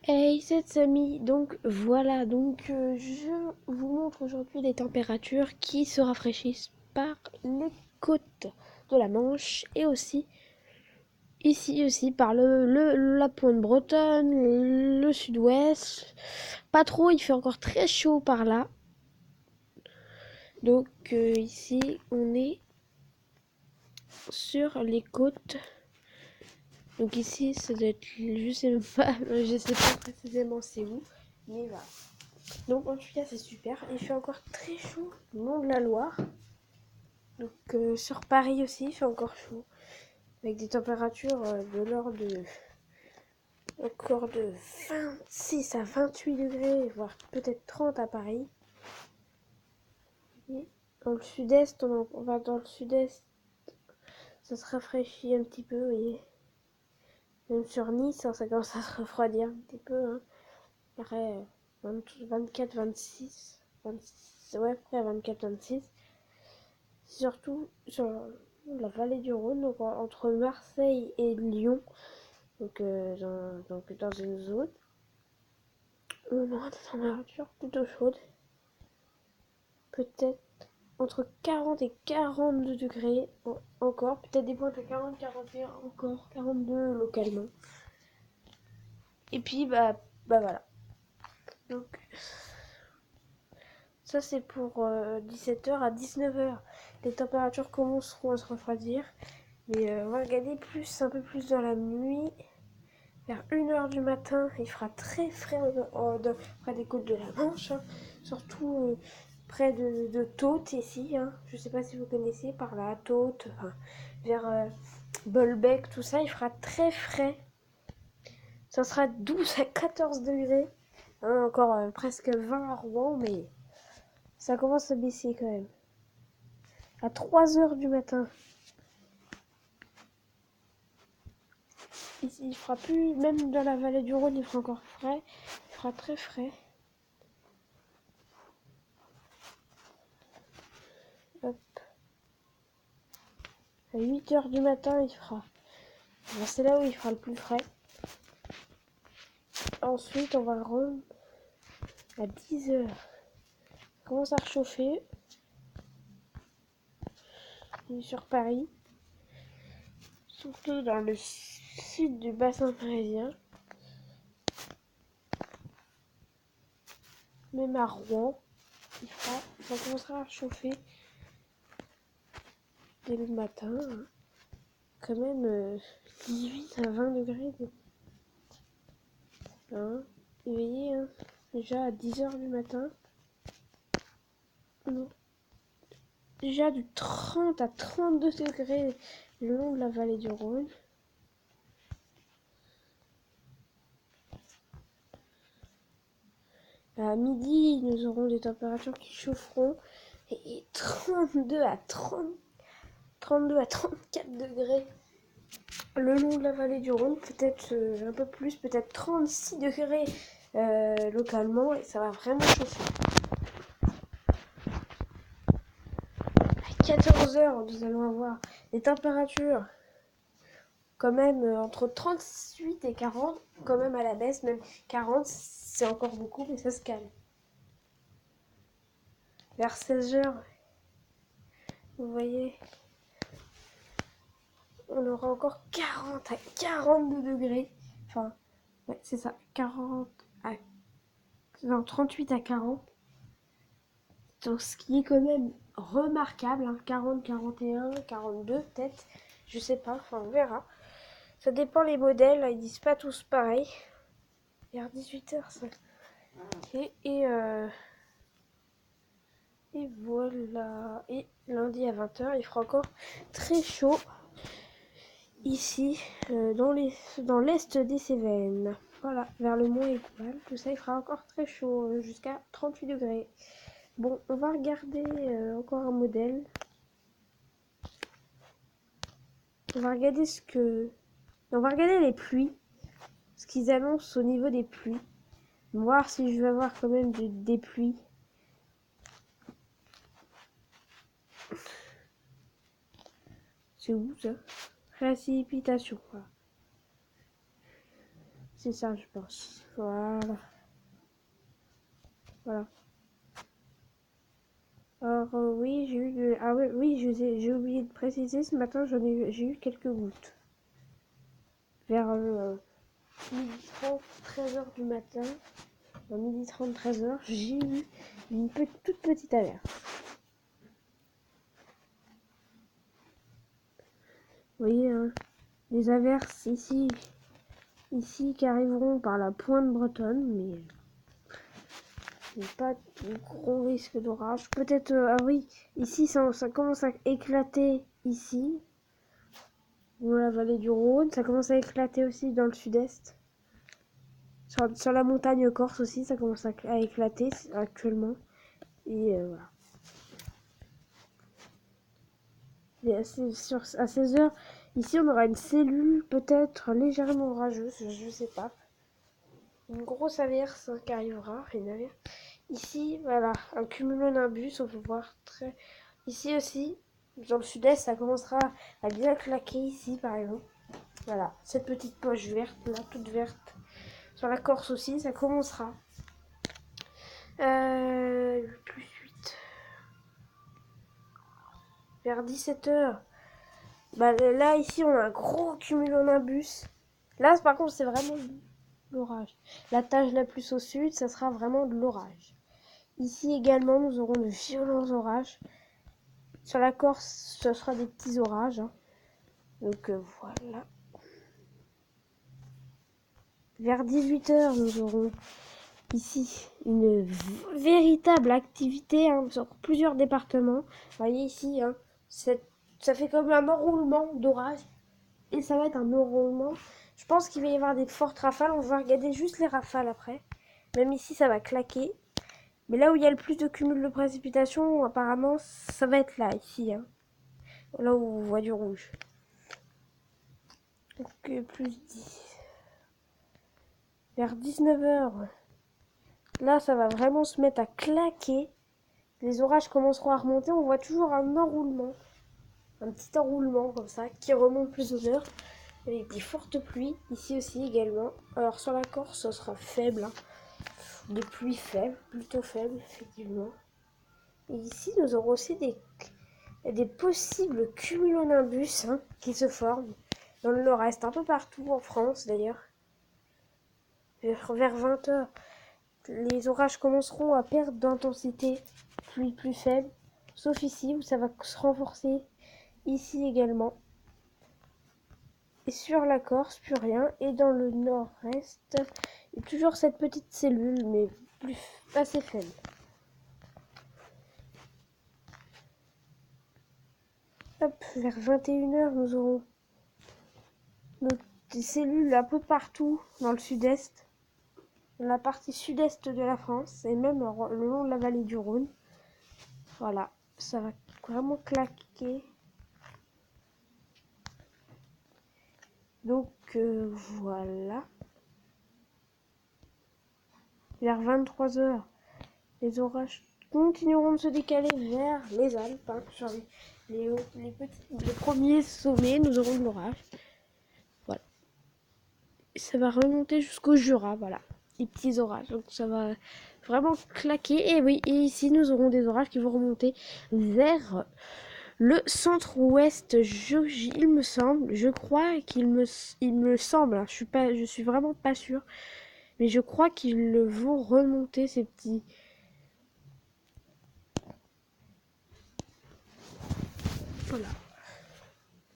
Hey, c'est Samy. Donc voilà, je vous montre aujourd'hui les températures qui se rafraîchissent par les côtes de la Manche et aussi ici aussi par la pointe bretonne, le sud-ouest. Pas trop, il fait encore très chaud par là. Ici, on est sur les côtes. Donc ici, ça doit être, je sais pas précisément c'est où, mais voilà. Donc en tout cas c'est super, il fait encore très chaud le long de la Loire. Sur Paris aussi il fait encore chaud. Avec des températures de l'ordre de encore de 26 à 28 degrés, voire peut-être 30 à Paris. Et dans le sud-est, on va dans le sud-est, ça se rafraîchit un petit peu, vous voyez. Même sur Nice, ça commence à se refroidir un petit peu. Hein. Il y aurait 24, 26, 26, ouais, après 24, 26. Surtout sur la vallée du Rhône, donc entre Marseille et Lyon, dans une zone où on aura des températures plutôt chaudes, peut-être entre 40 et 42 degrés encore, peut-être des pointes à 40, 41 encore, 42 localement. Et puis bah voilà. Donc ça c'est pour 17h à 19h. Les températures commenceront à se refroidir. Mais on va regarder un peu plus dans la nuit. Vers 1h du matin, il fera très frais près des côtes de la Manche, hein. Surtout près de Tôtes ici. Hein. Je ne sais pas si vous connaissez par là, Tôtes, vers Bolbec, tout ça, il fera très frais. Ça sera 12 à 14 degrés. Hein, encore presque 20 à Rouen, mais ça commence à baisser quand même. À 3h du matin. Il fera plus, même dans la vallée du Rhône, il fera encore frais. Il fera très frais. Hop. À 8h du matin, il fera. C'est là où il fera le plus frais. Ensuite, on va rendre à 10h. Ça commence à réchauffer. Sur Paris. Surtout dans le sud du bassin parisien. Même à Rouen, ça commencera à chauffer dès le matin. Hein. Quand même 18 à 20 degrés. Hein. Et vous voyez, hein, déjà à 10h du matin. Non. Déjà du 30 à 32 degrés le long de la vallée du Rhône. À midi, nous aurons des températures qui chaufferont et 32 à 34 degrés le long de la vallée du Rhône, peut-être un peu plus, peut-être 36 degrés localement, et ça va vraiment chauffer. À 14h, nous allons avoir des températures quand même entre 38 et 40, quand même à la baisse, même 40, c'est encore beaucoup, mais ça se calme. Vers 16h, vous voyez, on aura encore 40 à 42 degrés. Enfin, ouais, c'est ça, 40 à... Non, 38 à 40. Donc, ce qui est quand même remarquable, hein, 40, 41, 42 peut-être, je sais pas, enfin on verra. Ça dépend les modèles, ils disent pas tous pareil. Vers 18h, ça. Et voilà. Et lundi à 20h, il fera encore très chaud ici, dans l'est des Cévennes. Voilà, vers le Mont Étoile, tout ça, il fera encore très chaud, jusqu'à 38 degrés. Bon, on va regarder encore un modèle. On va regarder on va regarder les pluies, ce qu'ils annoncent au niveau des pluies. Voir si je vais avoir quand même des pluies. C'est où ça? Précipitation, voilà. C'est ça, je pense. Voilà. Voilà. Alors oui, j'ai eu ah oui, oui, j'ai oublié de préciser, ce matin j'ai eu quelques gouttes. Vers 12h30, 13h du matin, à 12h30, 13h, j'ai eu une toute petite averse. Vous voyez, hein, les averses ici qui arriveront par la pointe bretonne, mais pas de gros risque d'orage. Peut-être, ah oui, ici ça commence à éclater ici, dans la vallée du Rhône. Ça commence à éclater aussi dans le sud-est. Sur la montagne corse aussi, ça commence à éclater actuellement. Et voilà. Et à 16h, ici on aura une cellule peut-être légèrement orageuse, je sais pas. Une grosse averse qui arrivera, une averse. Ici, voilà, un cumulonimbus, on peut voir très... Ici aussi, dans le sud-est, ça commencera à bien claquer ici, par exemple. Voilà, cette petite poche verte, là, toute verte. Sur la Corse aussi, ça commencera. Plus 8. Vers 17h. Bah, là, ici, on a un gros cumulonimbus. Là, par contre, c'est vraiment l'orage. La tâche la plus au sud, ça sera vraiment de l'orage. Ici également, nous aurons de violents orages. Sur la Corse, ce sera des petits orages. Hein. Donc voilà. Vers 18h, nous aurons ici une véritable activité hein, sur plusieurs départements. Vous voyez ici, hein, ça fait comme un enroulement d'orage. Et ça va être un enroulement. Je pense qu'il va y avoir des fortes rafales. On va regarder juste les rafales après. Même ici, ça va claquer. Mais là où il y a le plus de cumul de précipitations, apparemment, ça va être là, ici. Hein. Là où on voit du rouge. Donc, plus 10. Vers 19h, là, ça va vraiment se mettre à claquer. Les orages commenceront à remonter. On voit toujours un enroulement. Un petit enroulement comme ça, qui remonte plus au nord. Avec des fortes pluies. Ici aussi également. Alors, sur la Corse, ça sera faible. Hein. Des pluies faibles, plutôt faibles, effectivement. Et ici, nous aurons aussi des possibles cumulonimbus hein, qui se forment dans le nord-est, un peu partout en France d'ailleurs. Vers 20h, les orages commenceront à perdre d'intensité, plus faible, sauf ici où ça va se renforcer, ici également. Et sur la Corse, plus rien. Et dans le nord-est, il y a toujours cette petite cellule, mais assez faible. Hop, vers 21h, nous aurons des cellules un peu partout dans le sud-est, dans la partie sud-est de la France, et même le long de la vallée du Rhône. Voilà, ça va vraiment claquer. Donc voilà. Vers 23h, les orages continueront de se décaler vers les Alpes. Hein, sur les premiers sommets, nous aurons de l'orage. Voilà. Et ça va remonter jusqu'au Jura, voilà. Les petits orages. Donc ça va vraiment claquer. Et oui, et ici nous aurons des orages qui vont remonter vers le centre-ouest. Il me semble, je crois il me semble, hein, je suis vraiment pas sûre, mais je crois qu'ils vont remonter ces petits. Voilà.